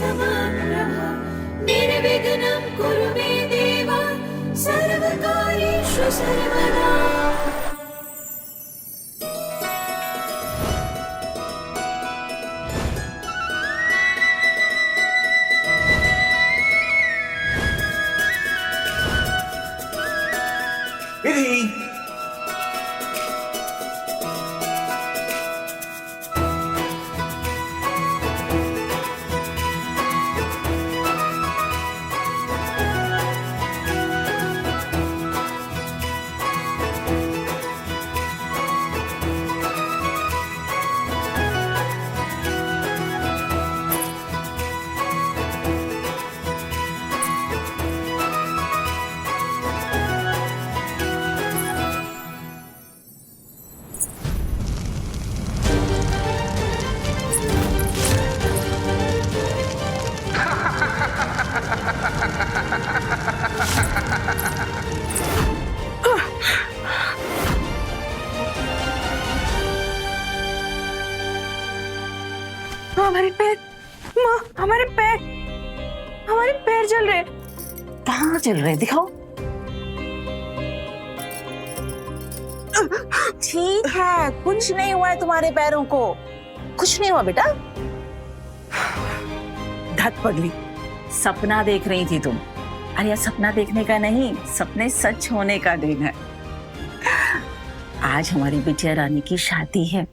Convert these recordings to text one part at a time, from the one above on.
समग्रः निर्विघ्नं कुरु मे देव सर्वकार्येषु सर्वदा। विधि हमारे पैर, माँ हमारे पैर जल रहे। कहाँ चल रहे दिखाओ। ठीक है, कुछ नहीं हुआ है तुम्हारे पैरों को, कुछ नहीं हुआ बेटा। धत पगली, सपना देख रही थी तुम। अरे यार, सपना देखने का नहीं, सपने सच होने का दिन है। आज हमारी बिटिया रानी की शादी है।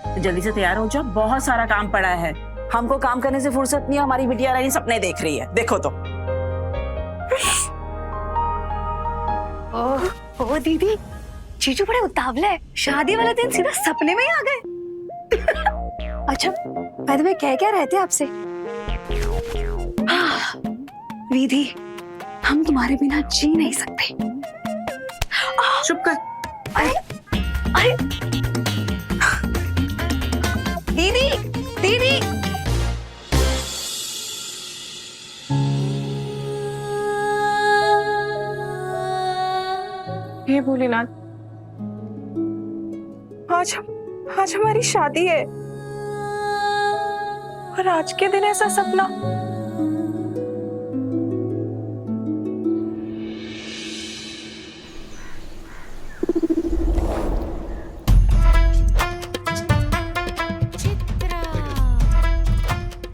तो जल्दी से तैयार हो जाओ, बहुत सारा काम पड़ा है। हमको काम करने से फुर्सत नहीं है, हमारी बिटिया रानी सपने देख रही है, देखो तो। ओ दीदी, जीजू बड़े उतावले हैं, शादी वाले दिन सीधा सपने में ही आ गए। अच्छा, बाय द वे क्या रहते हैं आपसे? विधि, हम तुम्हारे बिना जी नहीं सकते। चुप कर। अरे दीदी, दीदी। हे भोलेनाथ, आज हमारी शादी है और आज के दिन ऐसा सपना।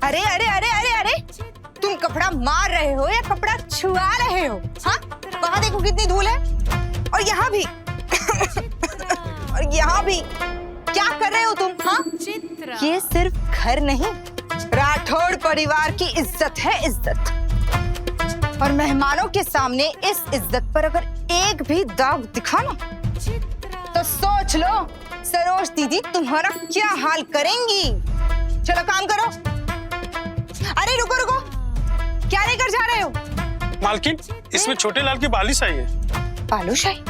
अरे अरे अरे अरे अरे, तुम कपड़ा मार रहे हो या कपड़ा छुआ रहे हो? हाँ, वहाँ देखो कितनी धूल है, और यहाँ भी और यहाँ भी। क्या कर रहे हो तुम? हाँ, ये सिर्फ घर नहीं, राठौड़ परिवार की इज्जत है, इज्जत। और मेहमानों के सामने इस इज्जत पर अगर एक भी दाग दिखा ना, तो सोच लो सरोज दीदी तुम्हारा क्या हाल करेंगी। चलो काम करो। अरे रुको रुको, क्या लेकर जा रहे हो? मालकिन, इसमें छोटे लाल की बालूशाही है। बालूशाही?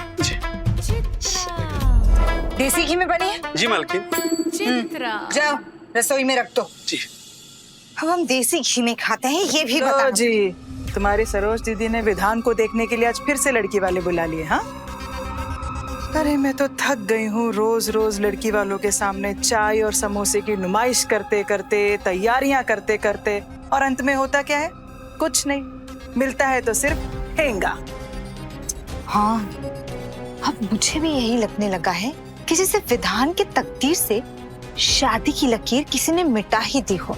देसी घी में बनी है? जी मालकिन। जाओ रसोई में रख दो। जी। अब हम देसी घी में खाते हैं, ये भी बता। जी, तुम्हारी सरोज दीदी ने विधान को देखने के लिए आज फिर से लड़की वाले बुला लिए। हाँ, अरे मैं तो थक गई हूँ रोज रोज लड़की वालों के सामने चाय और समोसे की नुमाइश करते करते, तैयारियां करते करते, और अंत में होता क्या है? कुछ नहीं मिलता है तो सिर्फ हेंगा। हाँ, अब मुझे भी यही लगने लगा है कि जैसे विधान की तकदीर से शादी की लकीर किसी ने मिटा ही दी हो।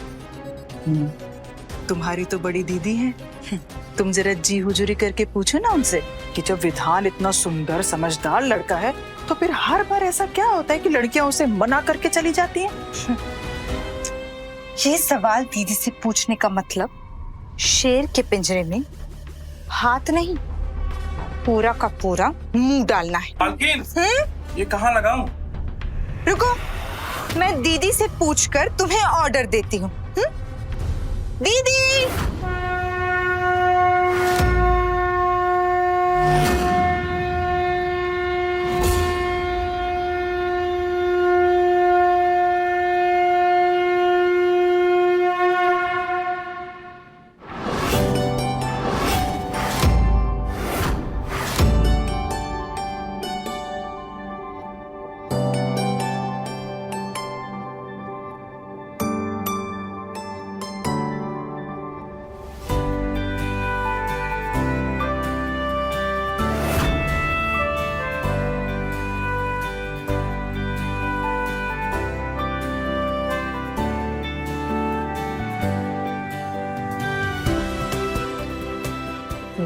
तुम्हारी तो बड़ी दीदी है, तुम जरा जी हुजूरी करके पूछो ना उनसे कि जब विधान इतना सुंदर समझदार लड़का है तो फिर हर बार ऐसा क्या होता है कि लड़कियां उसे मना करके चली जाती हैं? ये सवाल दीदी से पूछने का मतलब शेर के पिंजरे में हाथ नहीं, पूरा का पूरा मुंह डालना है। मालकिन, ये कहाँ लगाऊं? रुको, मैं दीदी से पूछकर तुम्हें ऑर्डर देती हूँ। दीदी!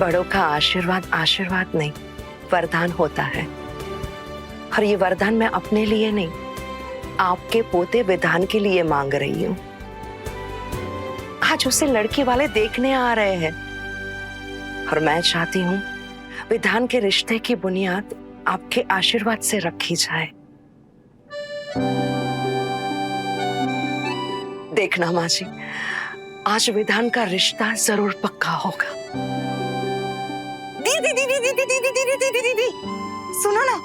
बड़ों का आशीर्वाद आशीर्वाद नहीं, वरदान होता है। और ये वरदान मैं अपने लिए नहीं, आपके पोते विधान के लिए मांग रही हूँ। आज उसे लड़की वाले देखने आ रहे हैं और मैं चाहती हूँ विधान के रिश्ते की बुनियाद आपके आशीर्वाद से रखी जाए। देखना माँ जी, आज विधान का रिश्ता जरूर पक्का होगा। दीदी दीदी दीदी दीदी दीदी दीदी दीदी सुनो ना,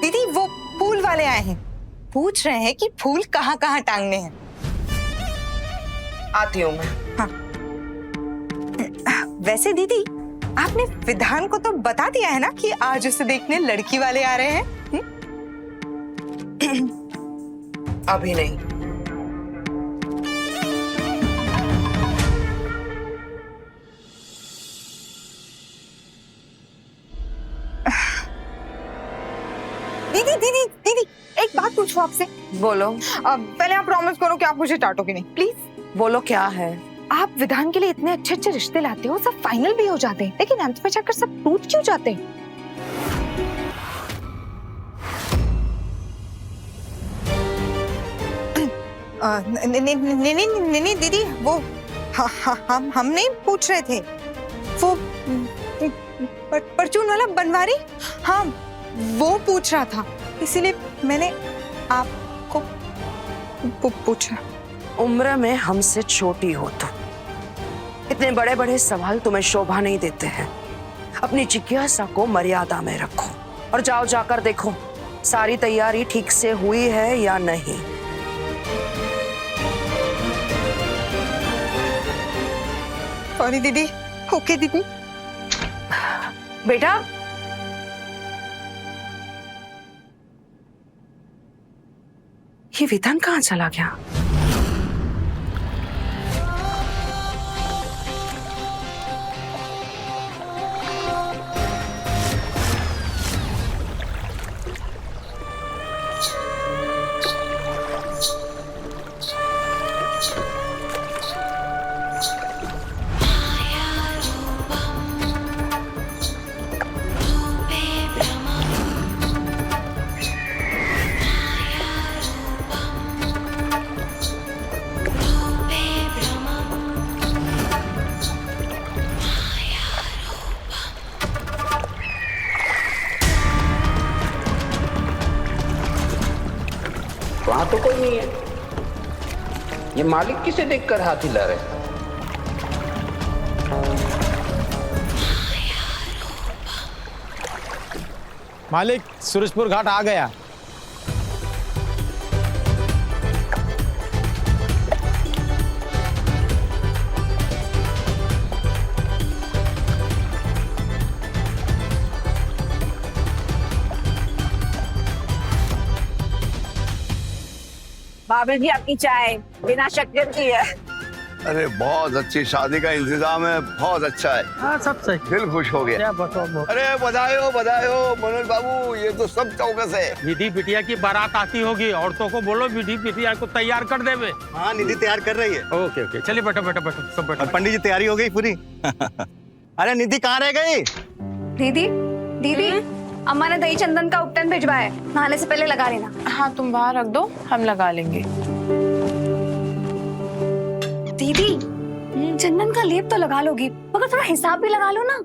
दीदी वो फूल वाले आए हैं, पूछ रहे हैं कि फूल कहाँ कहाँ टांगने हैं। आती हूँ मैं। हाँ। वैसे दीदी आपने विधान को तो बता दिया है ना कि आज उसे देखने लड़की वाले आ रहे हैं? अभी नहीं। दीदी दीदी दीदी एक बात पूछूं आपसे? बोलो। पहले आप प्रॉमिस करो कि आप मुझे डांटोगे नहीं, प्लीज। बोलो क्या है? आप विधान के लिए इतने अच्छे अच्छे रिश्ते लाते हो, सब फाइनल भी हो जाते हैं, लेकिन अंत में जाकर सब टूट क्यों जाते हैं? नहीं दीदी, वो हम नहीं पूछ रहे थे, वो परचून वाला बनवारी, हाँ वो पूछ रहा था, इसीलिए मैंने आपको पूछा। उम्र में हमसे छोटी हो तो इतने बड़े बड़े सवाल तुम्हें शोभा नहीं देते हैं। अपनी जिज्ञासा को मर्यादा में रखो और जाओ जाकर देखो सारी तैयारी ठीक से हुई है या नहीं। सॉरी दीदी। ओके दीदी। बेटा ये विधान कहाँ चला गया? वहां तो कोई नहीं है। ये मालिक किसे देखकर हाथ हिला रहे हैं? मालिक सूरजपुर घाट आ गया। भाभी जी आपकी चाय बिना शक्कर की है। अरे बहुत अच्छी, शादी का इंतजाम है, बहुत अच्छा है। हाँ सब सही, दिल खुश हो गया। अरे बधाई हो मनोज बाबू, ये तो सब चौकस है। विधि बिटिया की बारात आती होगी, औरतों को बोलो विधि बिटिया को तैयार कर देवे। हाँ निधि तैयार कर रही है। ओके ओके, चलिए बैठो बैठो बैठो सब बैठो। पंडित जी तैयारी हो गई पूरी? अरे निधि कहाँ रह गई? दीदी दीदी अम्मा ने दही चंदन का उपटन भिजवाया है, नहाने से पहले लगा लेना। हाँ तुम बाहर रख दो, हम लगा लेंगे। दीदी चंदन का लेप तो लगा लोगी, मगर थोड़ा हिसाब भी लगा लो ना।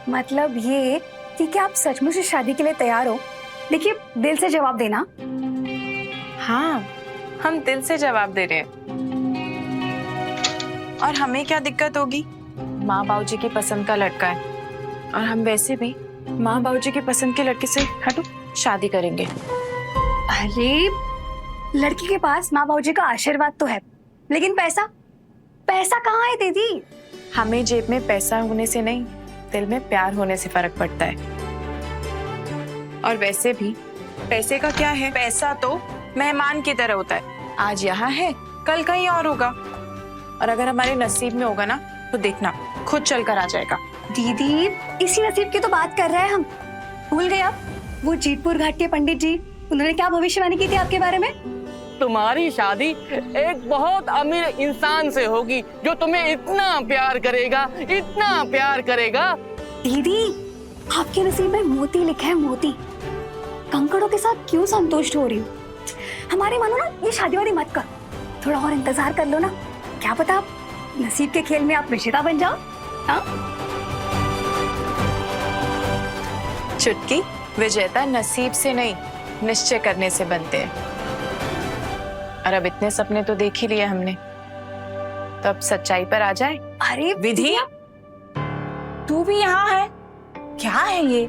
मतलब ये कि क्या आप सचमुच इस शादी के लिए तैयार हो? देखिए दिल से जवाब देना। हाँ हम दिल से जवाब दे रहे हैं। और हमें क्या दिक्कत होगी? माँ बाबूजी की पसंद का लड़का है और हम वैसे भी माँ बाबूजी की पसंद के लड़के से हटो शादी करेंगे। अरे लड़की के पास माँ बाबूजी का आशीर्वाद तो है, लेकिन पैसा कहाँ है दीदी? हमें जेब में पैसा होने से नहीं, दिल में प्यार होने से फर्क पड़ता है। और वैसे भी पैसे का क्या है, पैसा तो मेहमान की तरह होता है, आज यहाँ है कल कहीं और होगा, और अगर हमारे नसीब में होगा ना तो देखना खुद चल कर आ जाएगा। दीदी इसी नसीब की तो बात कर रहे हैं हम, भूल गए आप? वो जीतपुर घाट के पंडित जी, उन्होंने क्या भविष्यवाणी की थी आपके बारे में? तुम्हारी शादी एक बहुत अमीर इंसान से होगी जो तुम्हें इतना प्यार करेगा। दीदी, आपके नसीब में मोती लिखा है, मोती। कंकड़ों के साथ क्यों संतुष्ट हो रही हो? हमारी मानो ना, ये शादी वादी मत करो, थोड़ा और इंतजार कर लो ना, क्या पता आप नसीब के खेल में आप विजेता बन जाओ। हाँ? चुटकी, विजेता नसीब से नहीं, निश्चय करने से बनते हैं। और अब इतने सपने तो देख ही लिए हमने, तो अब सच्चाई पर आ जाए। अरे विधि, तू भी यहाँ है? क्या है ये?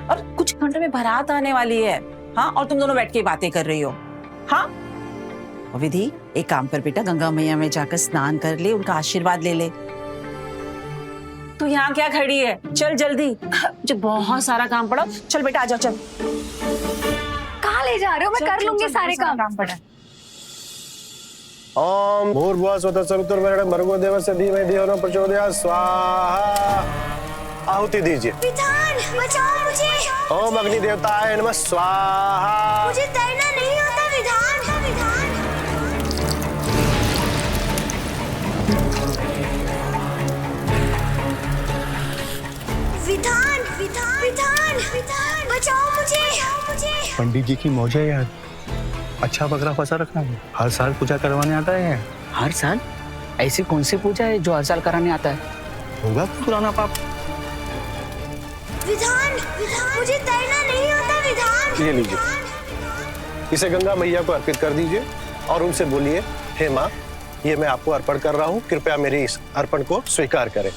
और कुछ घंटों में बारात आने वाली है। हाँ, और तुम दोनों बैठ के बातें कर रही हो। हाँ, और विधि, एक काम कर बेटा, गंगा मैया में जाकर स्नान कर ले, उनका आशीर्वाद ले ले। तू यहाँ क्या खड़ी है? चल जल्दी, मुझे बहुत सारा काम पड़ा। चल बेटा, आजा, चल। कहाँ ले जा रहे हो? मैं कर लूंगी सारे काम पड़ा। ओम भूर्भुवः स्वतः सवितुर्वरेण्यं भर्गो देवस्य धीमहि धियो न प्रचोदयात् स्वाहा। आहुति दीजिए। विधान, बचाओ मुझे। ओम अग्नि देवताय नमः स्वाहा। मुझे तैरना नहीं आता विधान। विधान, विधान, विधान, विधान, बचाओ मुझे। पंडित जी की मौज है यार, अच्छा बकरा फंसा रखा है। हर साल पूजा करवाने आता है। हर साल? ऐसी कौन सी पूजा है जो हर साल कराने आता है? होगा पुराना पाप। विधान, विधान, मुझे तैरना नहीं आता विधान। ये लीजिए, इसे गंगा मैया को अर्पित कर दीजिए और उनसे बोलिए, हे माँ, ये मैं आपको अर्पण कर रहा हूँ, कृपया मेरे इस अर्पण को स्वीकार करें।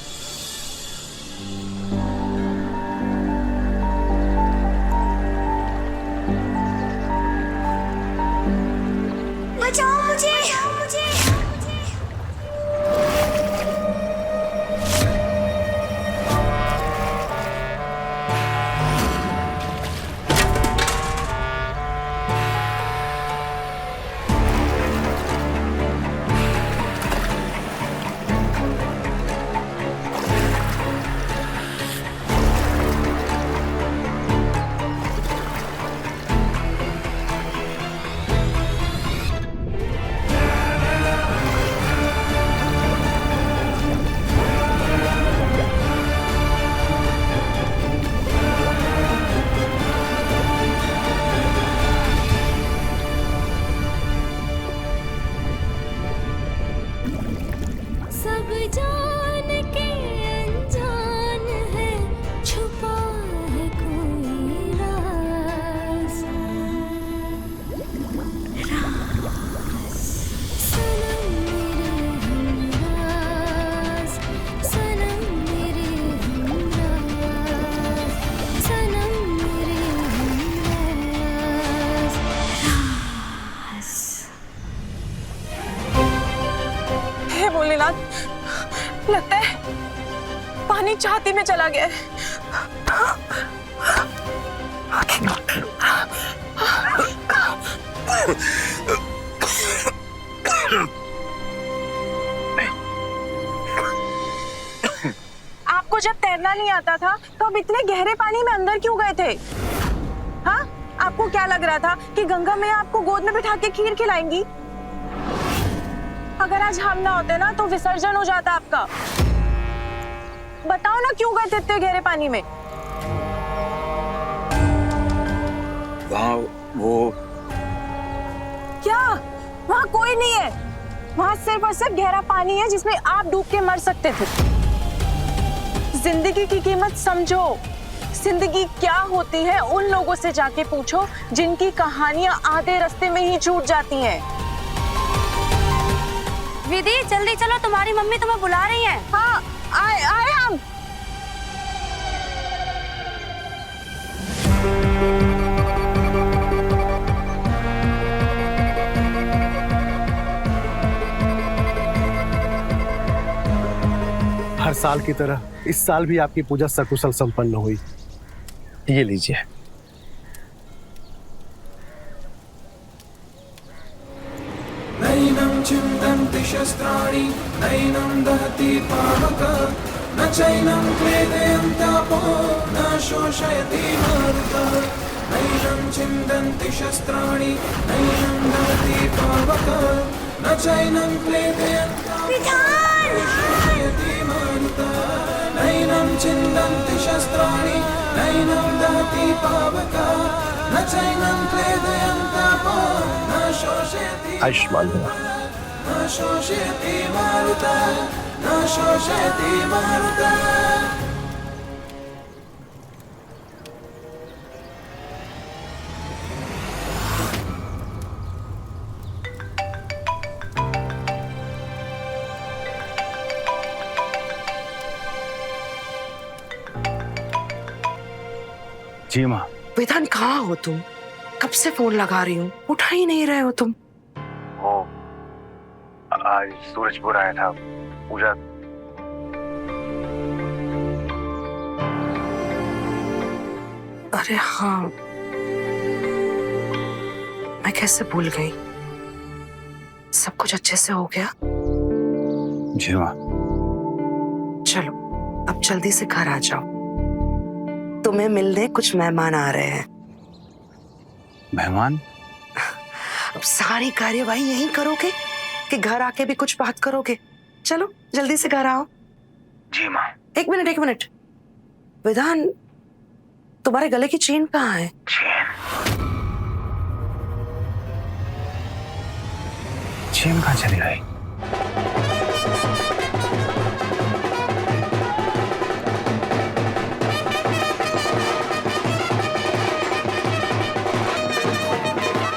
बचाओ मुझे। सब जान के अनजान है, छुपा है कोई राज। सनम मेरे हमराज, सनम मेरे हमराज, सनम मेरे हमराज। हे भोलेनाथ, लगता है पानी छाती में चला गया है। आपको जब तैरना नहीं आता था तो अब इतने गहरे पानी में अंदर क्यों गए थे? हाँ, आपको क्या लग रहा था कि गंगा मैया आपको गोद में बिठा के खीर खिलाएंगी? अगर आज हम ना होते ना तो विसर्जन हो जाता आपका। बताओ ना, क्यों गए थे इतने गहरे पानी में? वहाँ वो क्या वहाँ कोई नहीं है? वहाँ सिर्फ और सिर्फ गहरा पानी है जिसमें आप डूब के मर सकते थे। जिंदगी की कीमत समझो। जिंदगी क्या होती है उन लोगों से जाके पूछो जिनकी कहानियां आधे रास्ते में ही छूट जाती हैं। विधि, जल्दी चलो, तुम्हारी मम्मी तुम्हें बुला रही है। हाँ, आए हम। हर साल की तरह इस साल भी आपकी पूजा सकुशल संपन्न हुई। ये लीजिए। नैनं चिन्तन्ति शस्त्राणि नैनं दहति पावक न चैनं क्लेदयन्तापो न शोषयति मारुतः नैनं छिन्दन्ति शस्त्राणि नैनं दहति पावक न चैनं क्लेदयन्ति मारुता नैनं छिन्दन्ति शस्त्राणि नैनं दहति पावक न चैनं क्लेदयन्तापो न शोषयति आयुष्मान भव। न शोषयति मारुता न शोषयति मारुता। जी माँ। विधान कहाँ हो तुम? कब से फोन लगा रही हूँ, उठा ही नहीं रहे हो तुम। वो आज सूरजपुर आया था, पूजा। अरे हाँ, मैं कैसे भूल गई। सब कुछ अच्छे से हो गया? जी माँ। चलो अब जल्दी से घर आ जाओ, तुम्हें मिलने कुछ मेहमान आ रहे हैं। मेहमान? अब सारी कार्यवाही यहीं करोगे कि घर आके भी कुछ बात करोगे? चलो जल्दी से घर आओ। जी माँ। एक मिनट, विधान तुम्हारे गले की चेन कहाँ है? चेन कहाँ चली गई?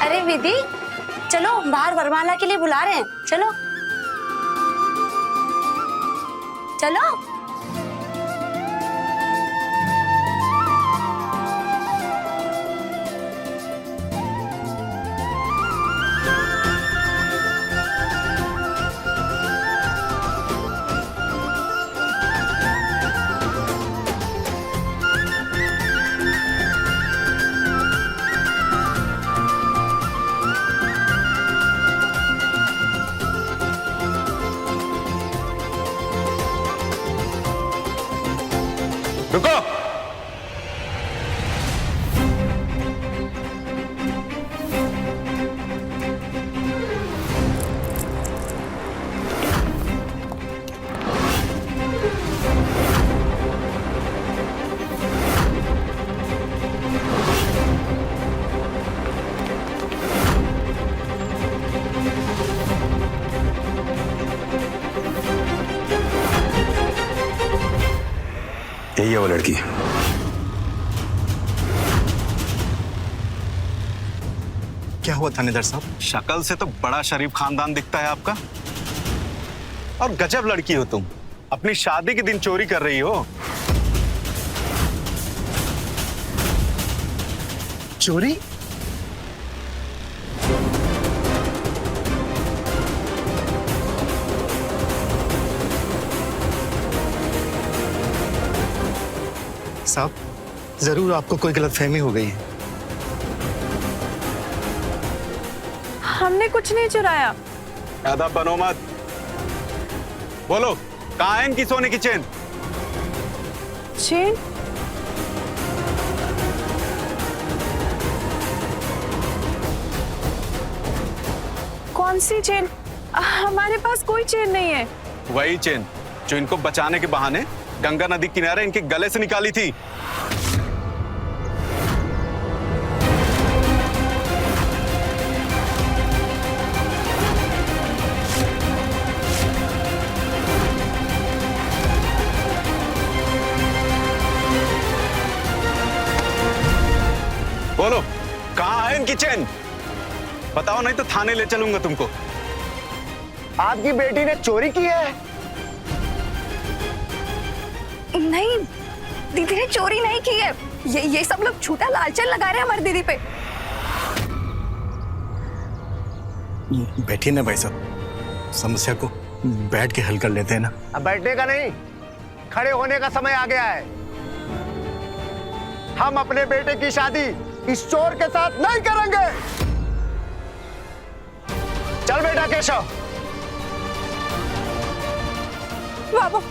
अरे विधि, चलो बाहर वरमाला के लिए बुला रहे हैं, चलो चलो। रुको। यही है वो लड़की। क्या हुआ थानेदार साहब? शक्ल से तो बड़ा शरीफ खानदान दिखता है आपका, और गजब लड़की हो तुम। अपनी शादी के दिन चोरी कर रही हो। चोरी? साहब, जरूर आपको कोई गलतफहमी हो गई है। हमने कुछ नहीं चुराया। ज्यादा बनो मत। बोलो, कहाँ है इनकी सोने की चेन? चेन? कौन सी चेन? हमारे पास कोई चेन नहीं है। वही चेन जो इनको बचाने के बहाने गंगा नदी किनारे इनके गले से निकाली थी। बोलो, कहाँ है इनकी चेन? बताओ, नहीं तो थाने ले चलूंगा तुमको। आपकी बेटी ने चोरी की है? नहीं, दीदी ने चोरी नहीं की है। ये सब लोग झूठा लालचन लगा रहे हैं हमारी दीदी पे। बैठिए ना भाई साहब, समस्या को बैठ के हल कर लेते हैं ना। अब बैठने का नहीं, खड़े होने का समय आ गया है। हम अपने बेटे की शादी इस चोर के साथ नहीं करेंगे। चल बेटा केशव।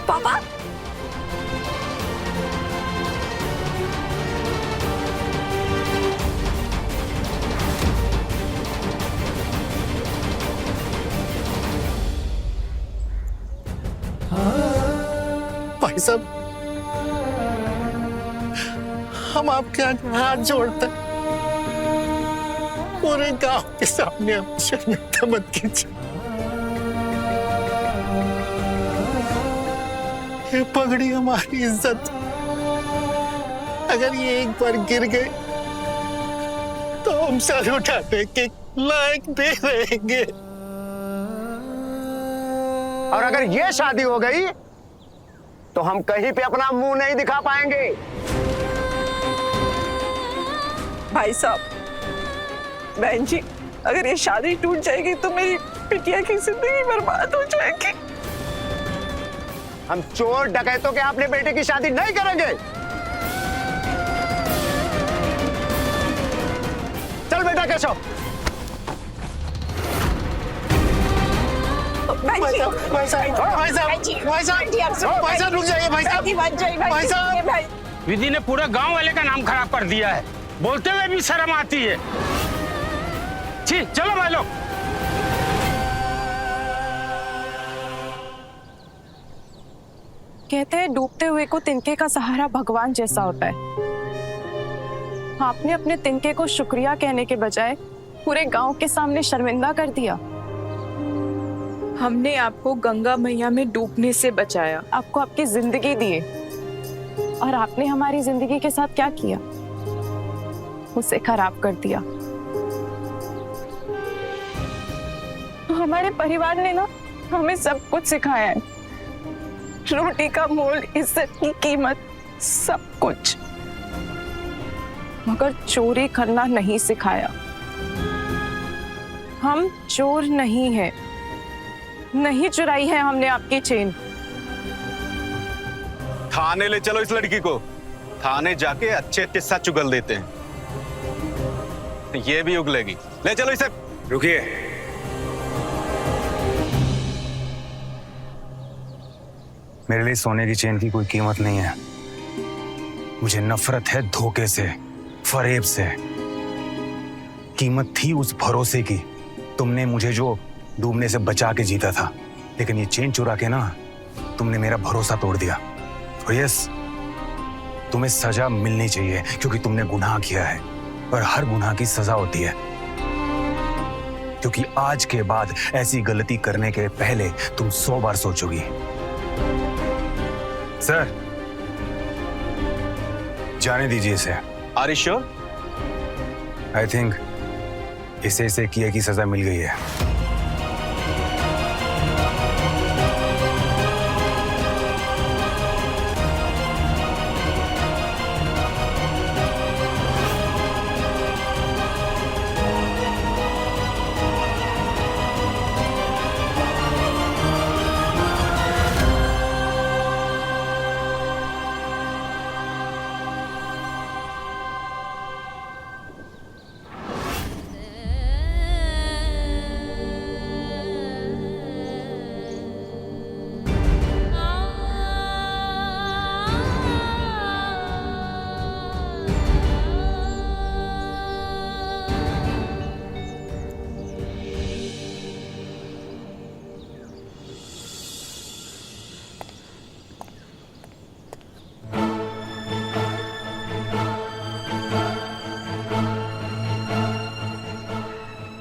पापा, भाई साहब, हम आपके आगे हाथ जोड़ते हैं, पूरे गांव के सामने आप शर्मिंदा मत कीजिए। ये पगड़ी हमारी इज्जत, अगर ये एक बार गिर गए तो हम सर उठाने के लायक नहीं रहेंगे। और अगर ये शादी हो गई तो हम कहीं पे अपना मुंह नहीं दिखा पाएंगे। भाई साहब, बहन जी, अगर ये शादी टूट जाएगी तो मेरी बिटिया की जिंदगी बर्बाद हो जाएगी। हम चोर डकैतों के अपने बेटे की शादी नहीं करेंगे। चल बेटा केशव। भाई साहब रुक जाइए। भाई साहब, विधि ने पूरे गांव वाले का नाम खराब कर दिया है, बोलते हुए भी शर्म आती है। छी, चलो भाई लोग। कहते हैं डूबते हुए को तिनके का सहारा भगवान जैसा होता है। आपने अपने तिनके को शुक्रिया कहने के बजाय पूरे गांव के सामने शर्मिंदा कर दिया। हमने आपको गंगा मैया में डूबने से बचाया, आपको आपकी जिंदगी दी, और आपने हमारी जिंदगी के साथ क्या किया? उसे खराब कर दिया। हमारे परिवार ने ना हमें सब कुछ सिखाया है, रोटी का मोल, इज्जत की कीमत, सब कुछ, मगर चोरी करना नहीं सिखाया। हम चोर नहीं हैं, नहीं चुराई है हमने आपकी चेन। थाने ले चलो इस लड़की को, थाने जाके अच्छे किस्सा चुगल देते हैं, ये भी उगलेगी। ले चलो इसे। रुकिए, मेरे लिए सोने की चेन की कोई कीमत नहीं है। मुझे नफरत है धोखे से, फरेब से। कीमत थी उस भरोसे की, तुमने मुझे जो डूबने से बचा के जीता था, लेकिन ये चेन चुरा के ना तुमने मेरा भरोसा तोड़ दिया। और यस, तुम्हें सजा मिलनी चाहिए क्योंकि तुमने गुनाह किया है, और हर गुनाह की सजा होती है। क्योंकि आज के बाद ऐसी गलती करने के पहले तुम 100 बार सोचोगी। सर, जाने दीजिए इसे। Are you sure? I think इसे किए की सजा मिल गई है।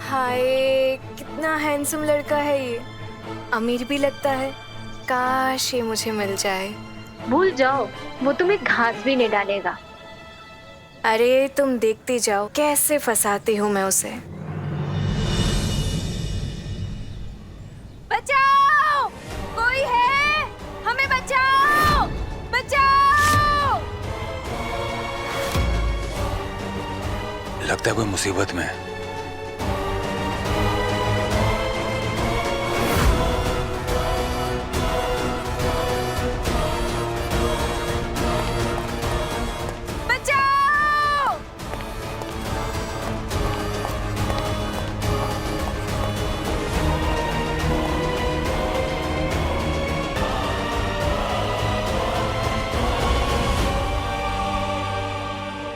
हाय, कितना हैंडसम लड़का है ये, अमीर भी लगता है। काश ये मुझे मिल जाए। भूल जाओ, वो तुम्हें घास भी नहीं डालेगा। अरे तुम देखती जाओ कैसे फंसाती हूँ मैं उसे। बचाओ, कोई है? हमें बचाओ, बचाओ। लगता है कोई मुसीबत में है।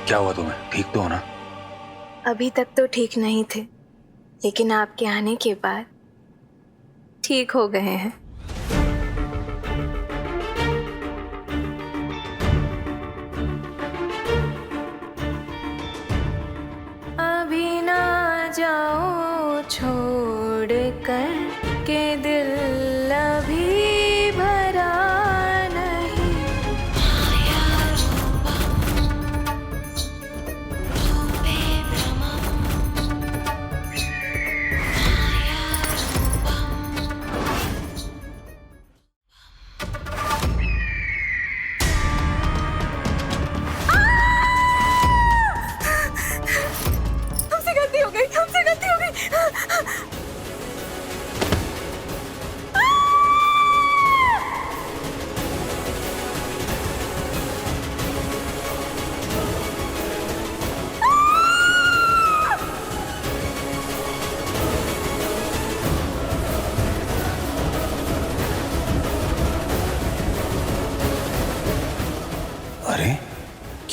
क्या हुआ तुम्हें? ठीक तो हो ना? अभी तक तो ठीक नहीं थे, लेकिन आपके आने के बाद ठीक हो गए हैं।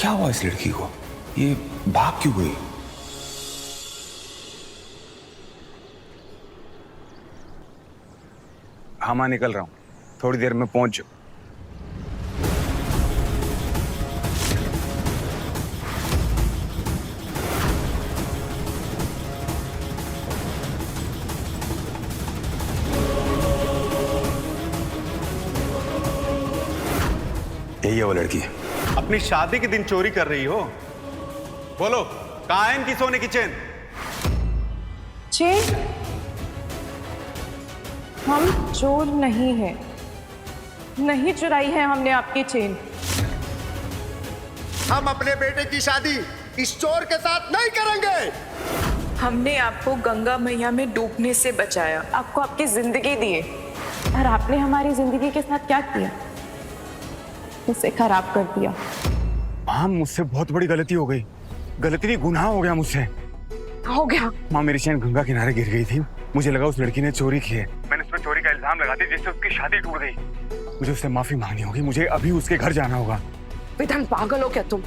क्या हुआ इस लड़की को? ये भाग क्यों गई? हाँ मां, निकल रहा हूँ, थोड़ी देर में पहुंच जाओ। यही है वो लड़की। अपनी शादी के दिन चोरी कर रही हो? बोलो, कहाँ है इनकी सोने की चेन? चेन? हम चोर नहीं है, नहीं चुराई है हमने आपकी चेन। हम अपने बेटे की शादी इस चोर के साथ नहीं करेंगे। हमने आपको गंगा मैया में डूबने से बचाया, आपको आपकी जिंदगी दी, और आपने हमारी जिंदगी के साथ क्या किया? उसे खराब कर दिया। मां, मुझसे बहुत बड़ी गलती हो गई। गलती नहीं, गुनाह हो गया मुझसे। हो गया? मां, मेरी चेन गंगा किनारे गिर गई थी, मुझे लगा उस लड़की ने चोरी की है। मैंने उस पर चोरी का इल्जाम लगा दिया, जिससे उसकी शादी टूट गई। मुझे उससे माफी मांगनी होगी, मुझे अभी उसके घर जाना होगा। विधान, पागल हो क्या तुम?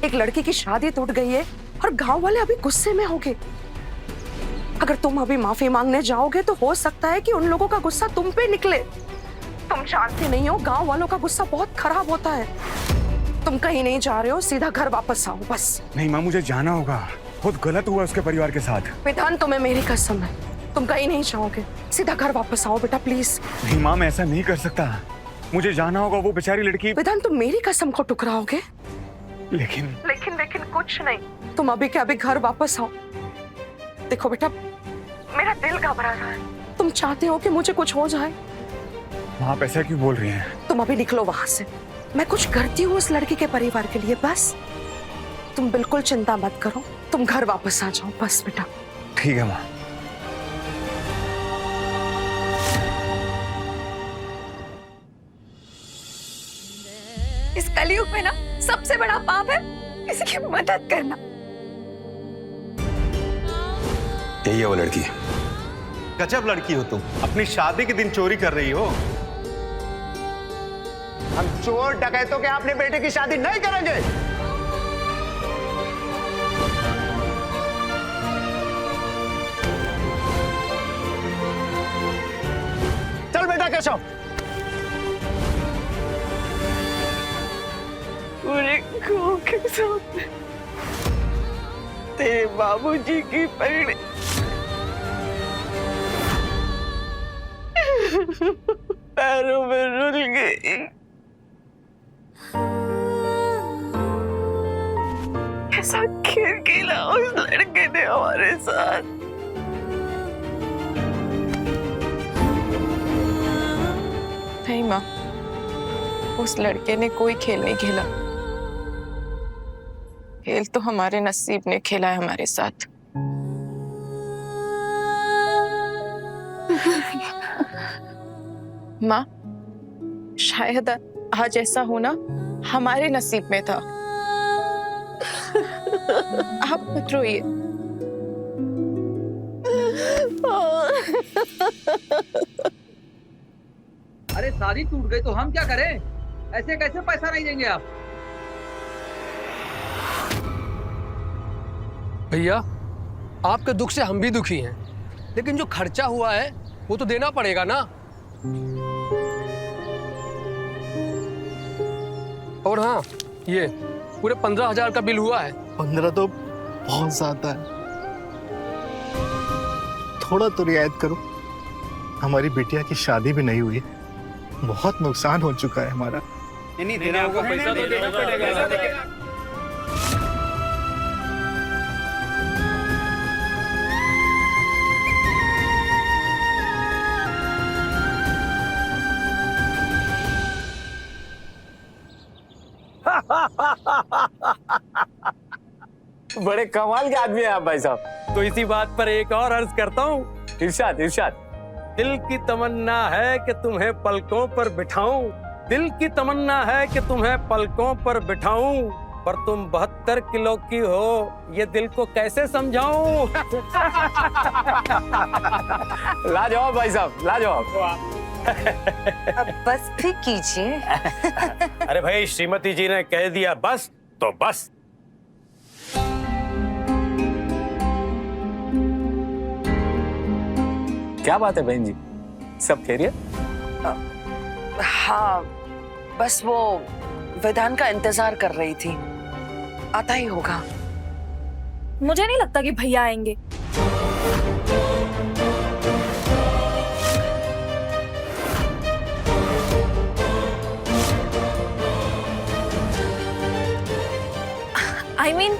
एक लड़की की शादी टूट गई है और गांव वाले अभी गुस्से में होंगे। अगर तुम अभी माफी मांगने जाओगे तो हो सकता है कि उन लोगों का गुस्सा तुम पे निकले। तुम जानते नहीं हो, गांव वालों का गुस्सा बहुत खराब होता है। तुम कहीं नहीं जा रहे हो, सीधा घर वापस आओ बस। नहीं मां, मुझे जाना होगा, बहुत गलत हुआ उसके परिवार के साथ। विधान, तुम्हें मेरी कसम है, तुम कहीं नहीं जाओगे, सीधा घर वापस आओ बेटा प्लीज। नहीं मां, मैं ऐसा नहीं कर सकता, मुझे जाना होगा। वो बेचारी लड़की। विधान, तुम मेरी कसम को टुकराओगे? लेकिन कुछ नहीं, तुम अभी के अभी घर वापस आओ। देखो बेटा, मेरा दिल घबरा रहा है, तुम चाहते हो कि मुझे कुछ हो जाए। आप ऐसा क्यों बोल रही हैं? तुम अभी निकलो वहां से, मैं कुछ करती हूँ उस लड़की के परिवार के लिए, बस तुम बिल्कुल चिंता मत करो, तुम घर वापस आ जाओ बस बेटा। ठीक है माँ। इस कलयुग में ना सबसे बड़ा पाप है किसी की मदद करना। यही है वो लड़की। गजब लड़की हो तुम, अपनी शादी के दिन चोरी कर रही हो। हम चोर डकैतों के अपने बेटे की शादी नहीं करेंगे। चल बेटा केशव। पूरे गांव के सामने तेरे बाबूजी की पगड़ी पैरों में रुल गई। कैसा खेल खेला उस लड़के ने हमारे साथ। नहीं माँ, उस लड़के ने कोई खेल नहीं खेला, खेल तो हमारे नसीब ने खेला है हमारे साथ। माँ, शायद आज ऐसा होना हमारे नसीब में था। आप मत रोइए। अरे शादी टूट गई तो हम क्या करें? ऐसे कैसे पैसा नहीं देंगे आप? भैया, आपके दुख से हम भी दुखी हैं, लेकिन जो खर्चा हुआ है वो तो देना पड़ेगा ना। और हाँ, ये पूरे 15,000 का बिल हुआ है। 15 तो बहुत ज्यादा है, थोड़ा तो रियायत करो। हमारी बिटिया की शादी भी नहीं हुई, बहुत नुकसान हो चुका है हमारा। नहीं देना होगा, पैसा तो देना पड़ेगा। बड़े कमाल के आदमी हैं आप भाई साहब। तो इसी बात पर एक और अर्ज करता हूँ। इरशाद इरशाद। दिल की तमन्ना है कि तुम्हें पलकों पर बिठाऊं, दिल की तमन्ना है कि तुम्हें पलकों पर बिठाऊं, पर तुम 72 किलो की हो, ये दिल को कैसे समझाऊं। लाजवाब भाई साहब, लाजवाब। अब बस भी कीजिए। अरे भाई, श्रीमती जी ने कह दिया बस, तो बस। क्या बात है बहन जी, सब खैरियत? हाँ, बस वो विधान का इंतजार कर रही थी, आता ही होगा। मुझे नहीं लगता कि भैया आएंगे। I mean,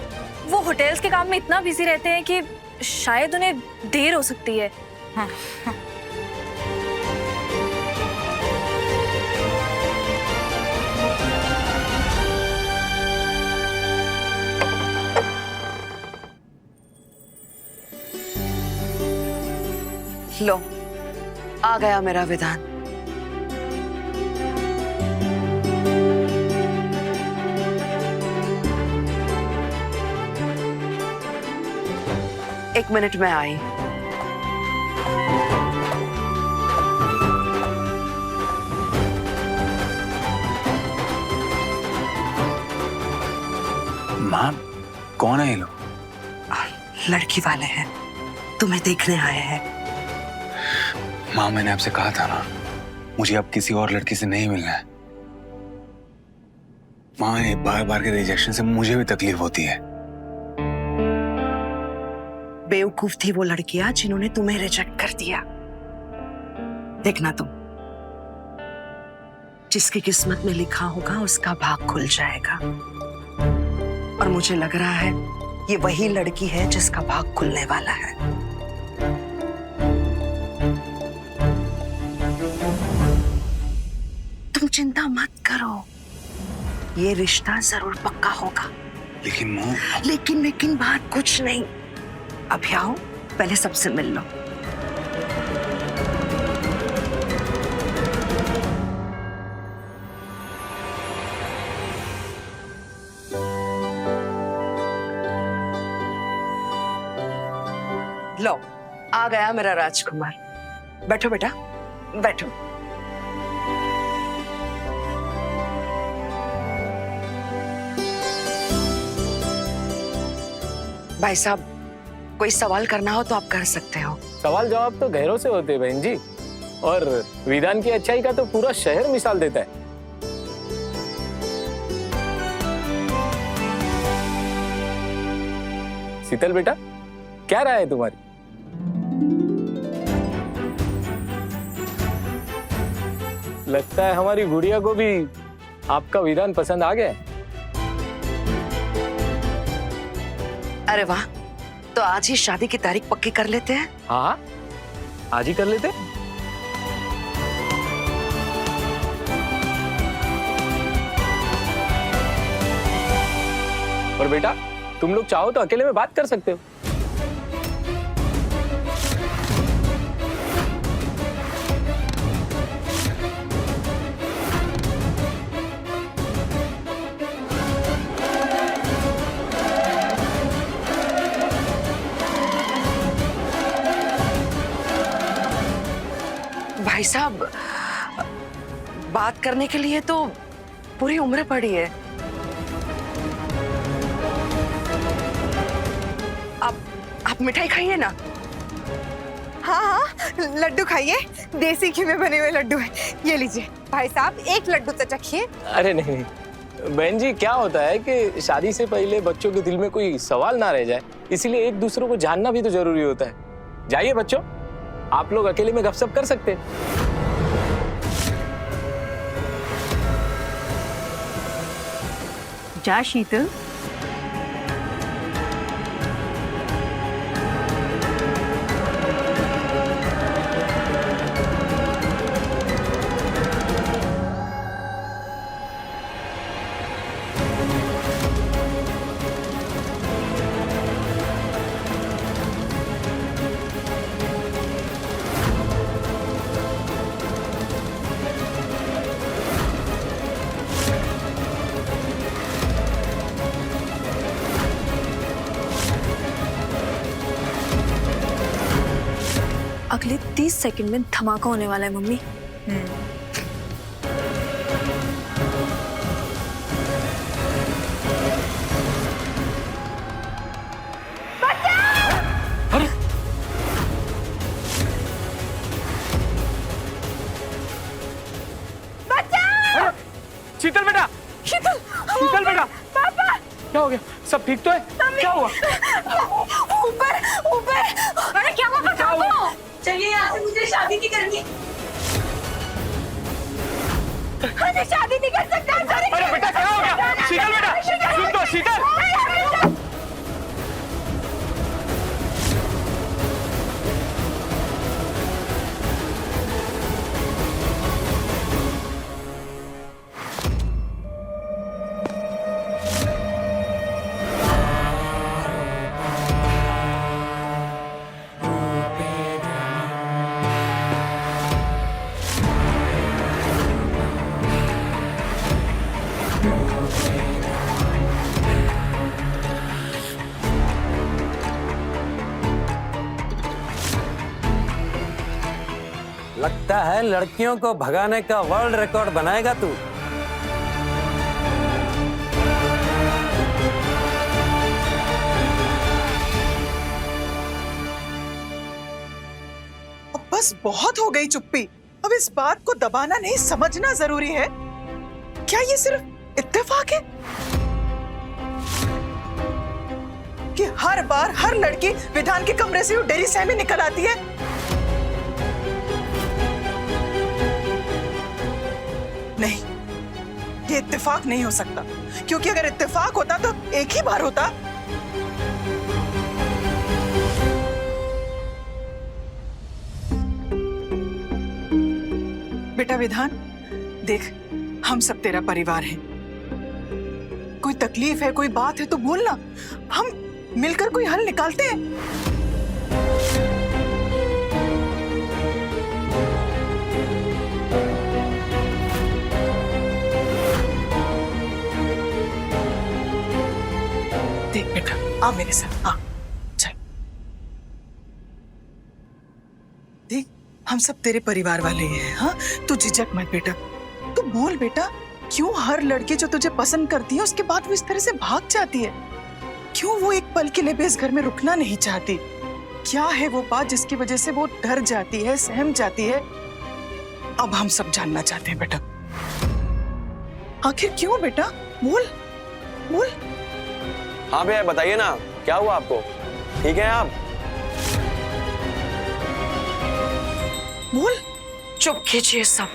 वो होटल्स के काम में इतना बिजी रहते हैं कि शायद उन्हें देर हो सकती है। हाँ, हाँ। लो, आ गया मेरा विधान। एक मिनट में आई। माँ, कौन है ये लोग? लड़की वाले हैं, तुम्हें देखने आए हैं। माँ, मैंने आपसे कहा था ना, मुझे अब किसी और लड़की से नहीं मिलना है। माँ, ये बार बार के रिजेक्शन से मुझे भी तकलीफ होती है। बेवकूफ थी वो लड़कियां जिन्होंने तुम्हें रिजेक्ट कर दिया। देखना तुम, जिसकी किस्मत में लिखा होगा उसका भाग खुल जाएगा। और मुझे लग रहा है ये वही लड़की है जिसका भाग खुलने वाला है। तुम चिंता मत करो, ये रिश्ता जरूर पक्का होगा। लेकिन माँ, लेकिन बात कुछ नहीं। अभी आओ, पहले सबसे मिल लो। लो, आ गया मेरा राजकुमार। बैठो बेटा, बैठो। भाई साहब, कोई सवाल करना हो तो आप कर सकते हो। सवाल जवाब तो गहरों से होते हैं बहन जी, और विधान की अच्छाई का तो पूरा शहर मिसाल देता है। शीतल बेटा, क्या राय है तुम्हारी? लगता है हमारी गुड़िया को भी आपका विधान पसंद आ गया। अरे वाह, तो आज ही शादी की तारीख पक्की कर लेते हैं। हाँ, आज ही कर लेते। और बेटा, तुम लोग चाहो तो अकेले में बात कर सकते हो। भाई साहब, बात करने के लिए तो पूरी उम्र पड़ी है। आप मिठाई खाइए ना। हाँ हाँ, लड्डू खाइए, देसी घी में बने हुए लड्डू है। ये लीजिए भाई साहब, एक लड्डू तो चखिए। अरे नहीं बहन जी, क्या होता है कि शादी से पहले बच्चों के दिल में कोई सवाल ना रह जाए, इसीलिए एक दूसरे को जानना भी तो जरूरी होता है। जाइए बच्चों, आप लोग अकेले में गपशप कर सकते हैं। जा शीतल। अगले 30 सेकंड में धमाका होने वाला है मम्मी। शीतल बेटा, शीतल, शीतल बेटा, पापा, क्या हो गया? सब ठीक तो है? क्या हुआ? ऊपर ऊपर, अरे क्या हुआ बताओ। चलिए यहाँ से, मुझे शादी नहीं करनी। मुझे शादी नहीं कर सकता। अरे बेटा क्या हो गया? शीतल बेटा, सुन तो शीतल। लगता है लड़कियों को भगाने का वर्ल्ड रिकॉर्ड बनाएगा तू। अब बस बहुत हो गई चुप्पी। अब इस बात को दबाना नहीं, समझना जरूरी है। क्या ये सिर्फ इत्तेफाक है कि हर बार हर लड़की विधान के कमरे से डेरी सहमी निकल आती है? नहीं, ये इत्तेफाक नहीं हो सकता, क्योंकि अगर इत्तेफाक होता तो एक ही बार होता। बेटा विधान, देख, हम सब तेरा परिवार हैं। कोई तकलीफ है, कोई बात है तो बोलना, हम मिलकर कोई हल निकालते हैं। देख बेटा, आ मेरे साथ, आ चल। देख, हम सब तेरे परिवार वाले ही हैं। हाँ, तू झिझक मत बेटा, तू बोल बेटा, क्यों हर लड़की जो तुझे पसंद करती है उसके बाद वो इस तरह से भाग जाती है? क्यों वो एक पल के लिए भी इस घर में रुकना नहीं चाहती? क्या है वो बात जिसकी वजह से वो डर जाती है, सहम जाती है? अब हम सब जानना चाहते हैं बेटा, आखिर क्यों बेटा? बोल बोल। हाँ भैया बताइए ना, क्या हुआ आपको? ठीक है आप? बोल। चुप कीजिए सब।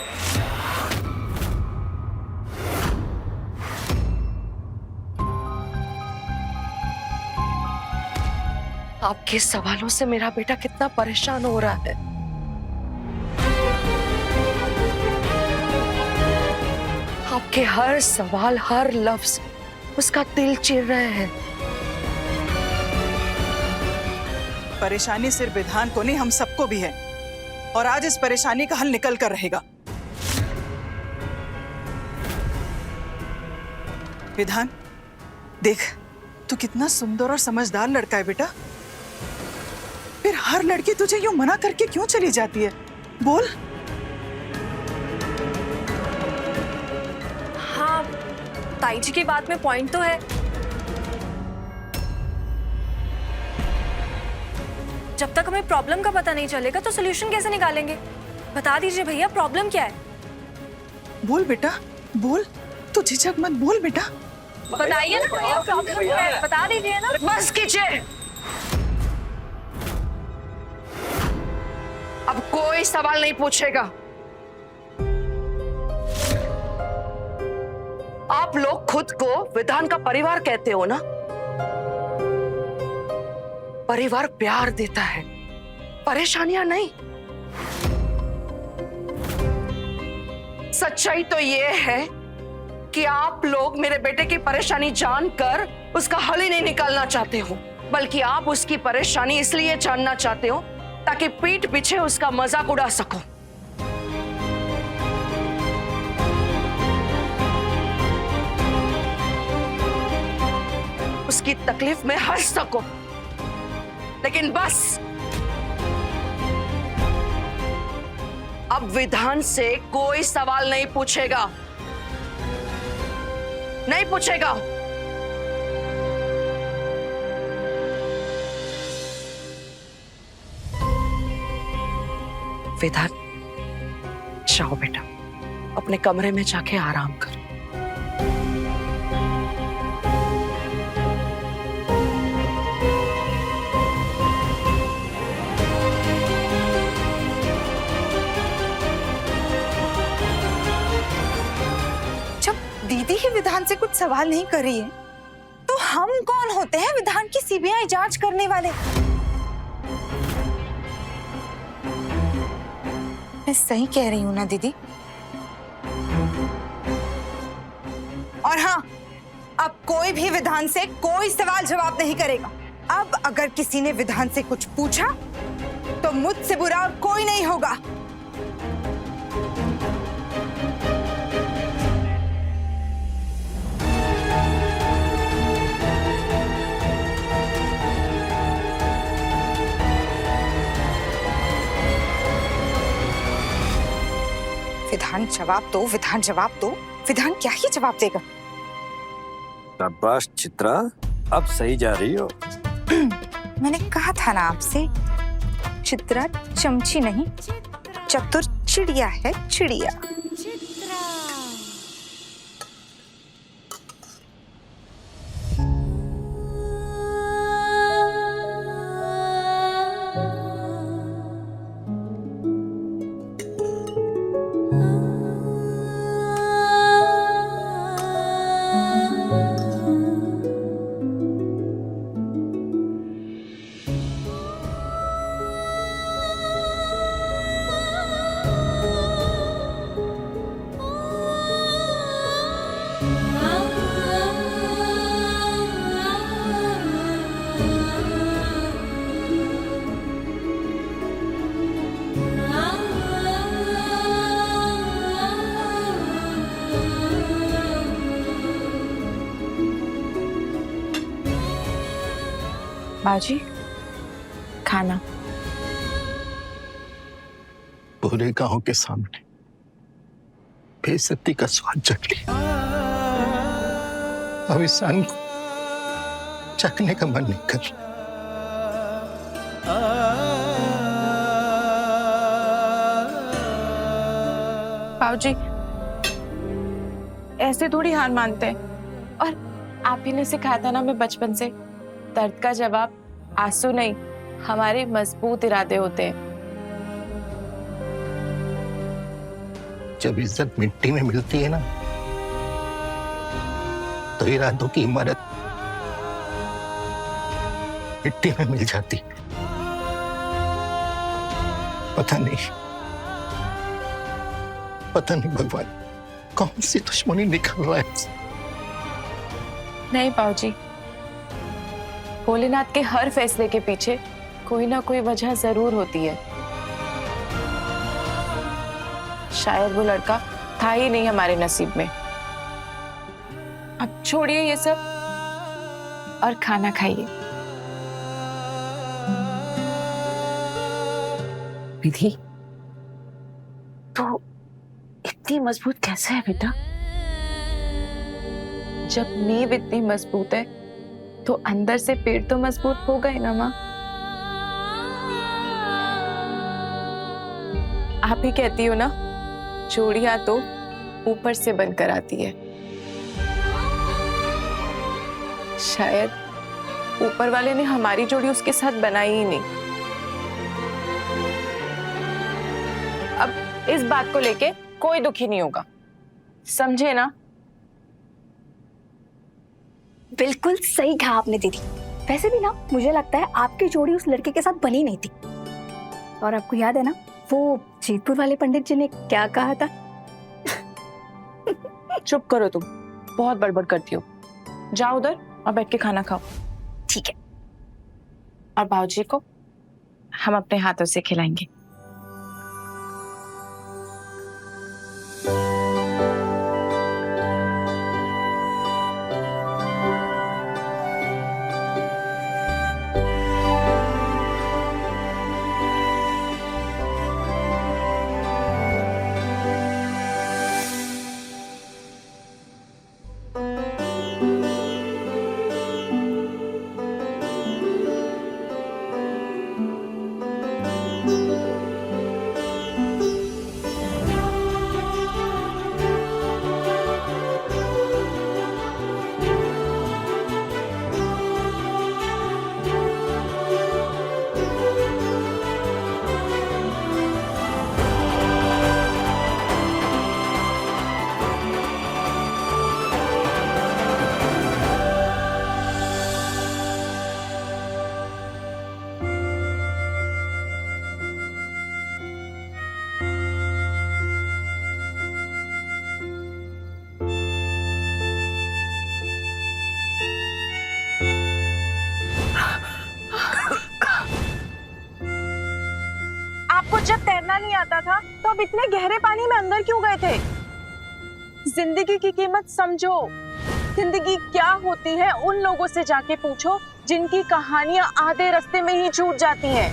आपके सवालों से मेरा बेटा कितना परेशान हो रहा है। आपके हर सवाल, हर लफ्ज उसका दिल चीर रहे हैं। परेशानी सिर्फ विधान को नहीं, हम सबको भी है, और आज इस परेशानी का हल निकल कर रहेगा। विधान, देख, तू कितना सुंदर और समझदार लड़का है बेटा। फिर हर लड़की तुझे यूं मना करके क्यों चली जाती है? बोल। हाँ, ताई जी की बात में पॉइंट तो है। जब तक हमें प्रॉब्लम का पता नहीं चलेगा तो सोल्यूशन कैसे निकालेंगे? बता दीजिए भैया, प्रॉब्लम क्या है? बोल बेटा, बोल, तू झिझक मत, बोल बेटा। बताइए ना भैया, प्रॉब्लम क्या है? बता दीजिए ना। बस कीजिए, अब कोई सवाल नहीं पूछेगा। आप लोग खुद को विधान का परिवार कहते हो ना? परिवार प्यार देता है, परेशानियां नहीं। सच्चाई तो ये है कि आप लोग मेरे बेटे की परेशानी जानकर उसका हल ही नहीं निकालना चाहते हो, बल्कि आप उसकी परेशानी इसलिए जानना चाहते हो ताकि पीठ पीछे उसका मजाक उड़ा सको। उसकी तकलीफ में हंस सको। लेकिन बस, अब विधान से कोई सवाल नहीं पूछेगा, नहीं पूछेगा। विधान, जाओ बेटा, अपने कमरे में जाके आराम कर। दीदी ही विधान से कुछ सवाल नहीं कर रही है तो हम कौन होते हैं विधान की सीबीआई जांच करने वाले? मैं सही कह रही हूँ ना दीदी? और हाँ, अब कोई भी विधान से कोई सवाल जवाब नहीं करेगा। अब अगर किसी ने विधान से कुछ पूछा तो मुझसे बुरा कोई नहीं होगा। विधान जवाब दो, विधान जवाब दो। विधान क्या ही जवाब देगा? शाबाश चित्रा, अब सही जा रही हो। मैंने कहा था ना आपसे, चित्रा चमची नहीं चतुर चिड़िया है, चिड़िया। बाजी, खाना। पूरे गांव के सामने बेइज्जती का स्वाद चख लिया। अब इस अन्न को चखने का मन नहीं कर रहा। बाबूजी, ऐसे थोड़ी हार मानते हैं। और आप ही ने सिखाया था ना हमें बचपन से, दर्द का जवाब आंसू नहीं, हमारे मजबूत इरादे होते हैं। जब इज्जत मिट्टी में मिलती है ना, तो इरादों की इमारत मिट्टी में मिल जाती। पता नहीं भगवान कौन सी दुश्मनी निकल रहा है। नहीं बाबूजी, भोलेनाथ के हर फैसले के पीछे कोई ना कोई वजह जरूर होती है। शायद वो लड़का था ही नहीं हमारे नसीब में। अब छोड़िए ये सब और खाना खाइए। विधि, तो इतनी मजबूत कैसे है बेटा? जब नींव इतनी मजबूत है तो अंदर से पेड़ तो मजबूत होगा ही ना माँ। आप ही कहती हो ना, चूड़ियां तो ऊपर से बनकर आती है। शायद ऊपर वाले ने हमारी जोड़ी उसके साथ बनाई ही नहीं। अब इस बात को लेके कोई दुखी नहीं होगा, समझे ना? बिल्कुल सही कहा आपने दीदी। वैसे भी ना मुझे लगता है आपकी जोड़ी उस लड़के के साथ बनी नहीं थी। और आपको याद है ना वो जीतपुर वाले पंडित जी ने क्या कहा था? चुप करो तुम, बहुत बड़बड़ करती हो। जाओ उधर और बैठ के खाना खाओ। ठीक है। और बाबूजी को हम अपने हाथों से खिलाएंगे। था तो अब इतने गहरे पानी में अंदर क्यों गए थे? जिंदगी की कीमत समझो। जिंदगी क्या होती है उन लोगों से जाके पूछो जिनकी कहानियां आधे रास्ते में ही छूट जाती हैं।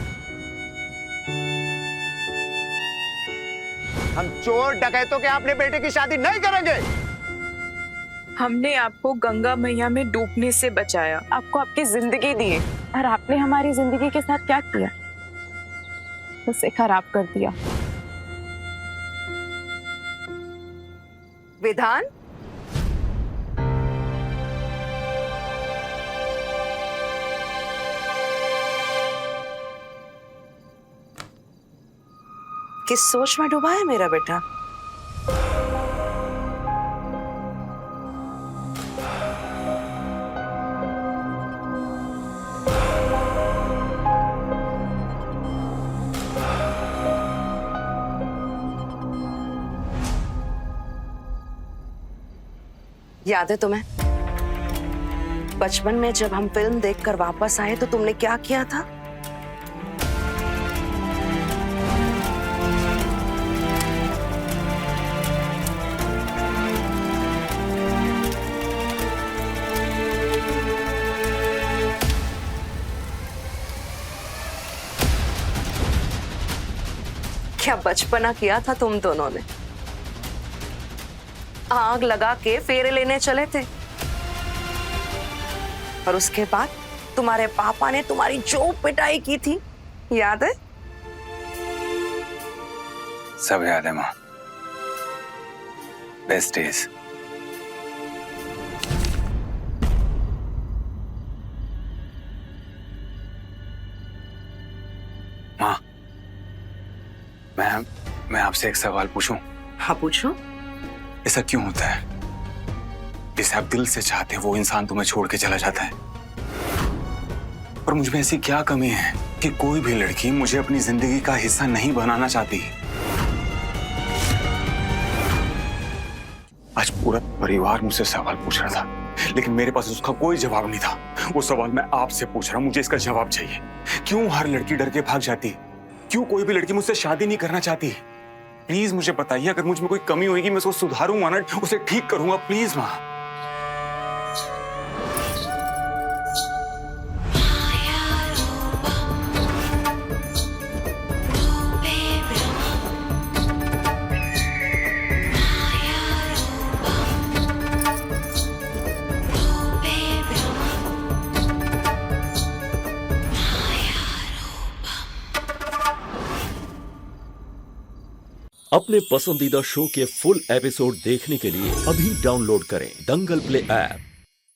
हम चोर डकैतों के अपने बेटे की शादी नहीं करेंगे। हमने आपको गंगा मैया में डूबने से बचाया, आपको आपकी जिंदगी दी, और आपने हमारी जिंदगी के साथ क्या किया? उसे खराब कर दिया। विधान, किस सोच में डूबा है मेरा बेटा? याद है तुम्हें बचपन में जब हम फिल्म देखकर वापस आए तो तुमने क्या किया था? क्या बचपना किया था तुम दोनों ने? आग लगा के फेरे लेने चले थे और उसके बाद तुम्हारे पापा ने तुम्हारी जो पिटाई की थी, याद है? सब याद है माँ। Best days. माँ, मैं आपसे एक सवाल पूछूं? हाँ पूछो। ऐसा क्यों होता है जिसे आप दिल से चाहते हैं वो इंसान तुम्हें छोड़ के चला जाता है? और मुझ में ऐसी क्या कमी है कि कोई भी लड़की मुझे अपनी जिंदगी का हिस्सा नहीं बनाना चाहती? आज पूरा परिवार मुझसे सवाल पूछ रहा था, लेकिन मेरे पास उसका कोई जवाब नहीं था। वो सवाल मैं आपसे पूछ रहा हूं, मुझे इसका जवाब चाहिए। क्यों हर लड़की डर के भाग जाती? क्यों कोई भी लड़की मुझसे शादी नहीं करना चाहती? प्लीज मुझे बताइए। अगर मुझ में कोई कमी होगी मैं उसको सुधारूंगा ना, उसे ठीक करूंगा। प्लीज माँ। अपने पसंदीदा शो के फुल एपिसोड देखने के लिए अभी डाउनलोड करें दंगल प्ले ऐप।